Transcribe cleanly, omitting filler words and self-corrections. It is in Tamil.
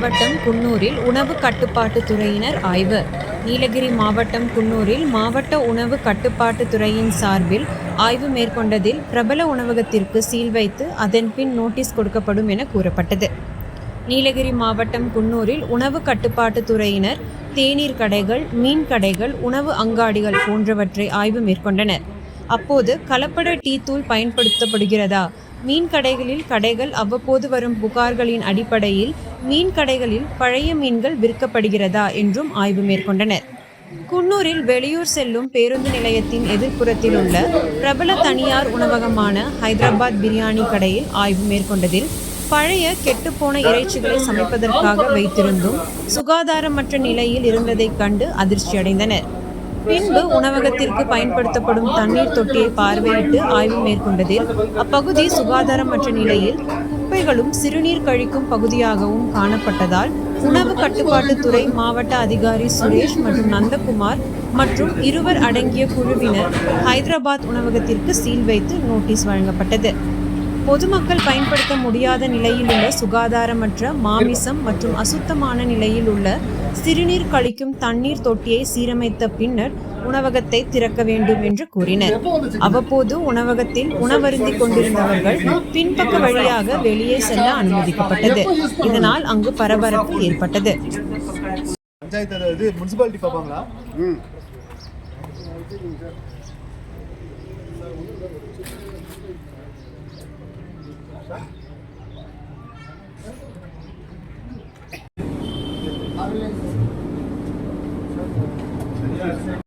மாவட்டம் குன்னூரில் உணவு கட்டுப்பாட்டு துறையினர் ஆய்வு. நீலகிரி மாவட்டம் குன்னூரில் மாவட்ட உணவு கட்டுப்பாட்டு துறையின் சார்பில் ஆய்வு மேற்கொண்டதில் பிரபல உணவகத்திற்கு சீல் வைத்து அதன் பின் நோட்டீஸ் கொடுக்கப்படும் என கூறப்பட்டது. நீலகிரி மாவட்டம் குன்னூரில் உணவு கட்டுப்பாட்டு துறையினர் தேநீர் கடைகள், மீன் கடைகள், உணவு அங்காடிகள் போன்றவற்றை ஆய்வு மேற்கொண்டனர். அப்போது கலப்பட டீ தூள் பயன்படுத்தப்படுகிறதா, மீன் கடைகள் அவ்வப்போது வரும் புகார்களின் அடிப்படையில் மீன் கடைகளில் பழைய மீன்கள் விற்கப்படுகிறதா என்றும் ஆய்வு மேற்கொண்டனர். குன்னூரில் வெளியூர் செல்லும் பேருந்து நிலையத்தின் எதிர்ப்புறத்தில் உள்ள பிரபல தனியார் உணவகமான ஹைதராபாத் பிரியாணி கடையில் ஆய்வு மேற்கொண்டதில் பழைய கெட்டுப்போன இறைச்சிகளை சமைப்பதற்காக வைத்திருந்தும் சுகாதாரமற்ற நிலையில் இருந்ததைக் கண்டு அதிர்ச்சியடைந்தனர். பின்பு உணவகத்திற்கு பயன்படுத்தப்படும் தண்ணீர் தொட்டியை பார்வையிட்டு ஆய்வு மேற்கொண்டதில் அப்பகுதி சுகாதாரமற்ற நிலையில் குப்பைகளும் சிறுநீர் கழிக்கும் பகுதியாகவும் காணப்பட்டதால் உணவு கட்டுப்பாட்டுத்துறை மாவட்ட அதிகாரி சுரேஷ் மற்றும் நந்தகுமார் மற்றும் 2 அடங்கிய குழுவினர் ஹைதராபாத் உணவகத்திற்கு சீல் வைத்து நோட்டீஸ் வழங்கப்பட்டது. பொதுமக்கள் பயன்படுத்த முடியாத நிலையில் உள்ள சுகாதாரமற்ற மாமிசம் மற்றும் அசுத்தமான நிலையில் உள்ள சிறுநீர் கழிக்கும் தண்ணீர் தொட்டியை சீரமைத்த பின்னர் உணவகத்தை திறக்க வேண்டும் என்று கூறினர். அவ்வப்போது உணவகத்தில் உணவருந்திக் கொண்டிருந்தவர்கள் பின்பக்க வழியாக வெளியே செல்ல அனுமதிக்கப்பட்டது. இதனால் அங்கு பரபரப்பு ஏற்பட்டது.